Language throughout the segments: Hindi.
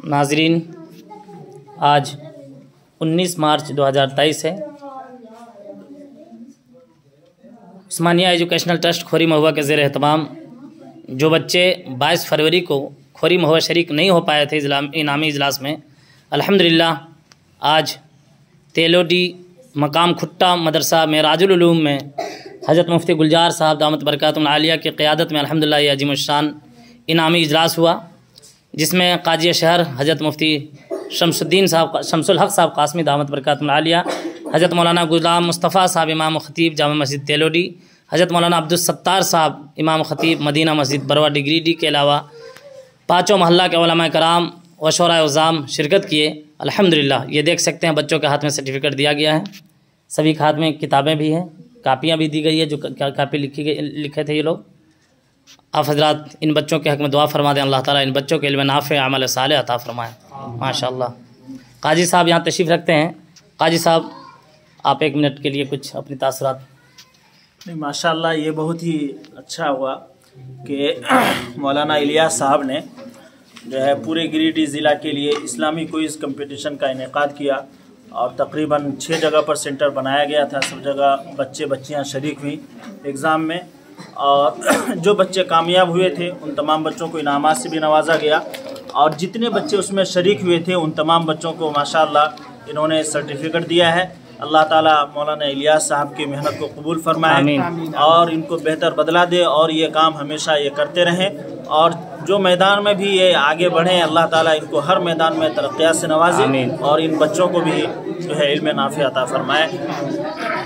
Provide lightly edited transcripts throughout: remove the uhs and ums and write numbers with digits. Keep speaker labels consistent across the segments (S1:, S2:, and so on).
S1: नाजरीन, आज 19 मार्च 2023 है। उस्मानिया एजुकेशनल ट्रस्ट खोरी महुआ के ज़ेर एहतमाम जो बच्चे 22 फरवरी को खोरी महुआ शरीक नहीं हो पाए थे इनामी इजलास में, अल्हम्दुलिल्लाह आज तेलोडी मकाम खुट्टा मदरसा मेराजुल उलूम में हज़रत मुफ्ती गुलजार साहब दामत बरकातुहुल आलिया की क़ियादत में अल्हम्दुलिल्लाह ये अजीमुश्शान इनामी इजलास हुआ, जिसमें काजी शहर हज़रत मुफ्ती शमसुल हक़ साहब कासमी दामत बरकातुहुल आलिया, हज़रत मौलाना गुलाम मुस्तफ़ा साहब इमाम ख़तीब जामा मस्जिद तेलोडी, हज़रत मौलाना अब्दुल सत्तार साहब इमाम ख़तीब मदीना मस्जिद बरवा डिग्री डी के अलावा पाँचों मोहल्ला के उलमा कराम व शोराए उज़्ज़ाम शिरकत किए। अल्हम्दुलिल्लाह ये देख सकते हैं बच्चों के हाथ में सर्टिफिकेट दिया गया है, सभी के हाथ में किताबें भी हैं, कापियाँ भी दी गई है, जो कापी लिखे थे ये लोग। आप हज़रात इन बच्चों के हक़ में दुआ फरमा दें, अल्लाह ताला इन बच्चों के इल्म नाफ़े अमल साले अता फरमाए। माशाअल्लाह। काजी साहब यहाँ तशरीफ़ रखते हैं। काजी साहब, आप 1 मिनट के लिए कुछ अपनी तासुरात।
S2: नहीं, माशाअल्लाह ये बहुत ही अच्छा हुआ कि मौलाना इलियास साहब ने जो है पूरे गिरिडीह ज़िला के लिए इस्लामी क्विज़ कंपटीशन का इनेकाद किया और तकरीबन 6 जगह पर सेंटर बनाया गया था। सब जगह बच्चियां शरीक हुई एग्ज़ाम में और जो बच्चे कामयाब हुए थे उन तमाम बच्चों को इनामात से भी नवाजा गया और जितने बच्चे उसमें शरीक हुए थे उन तमाम बच्चों को माशाअल्लाह इन्होंने सर्टिफिकेट दिया है। अल्लाह ताला मौलाना इलियास साहब की मेहनत को कबूल फरमाए और इनको बेहतर बदला दे और ये काम हमेशा ये करते रहें और जो मैदान में भी ये आगे बढ़ें, अल्लाह ताला इनको हर मैदान में तरक्कियात से नवाजे और इन बच्चों को भी जो है इल्म नाफ़े अता फरमाए।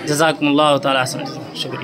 S1: जज़ाकुमुल्लाह ताला शुक्रिया।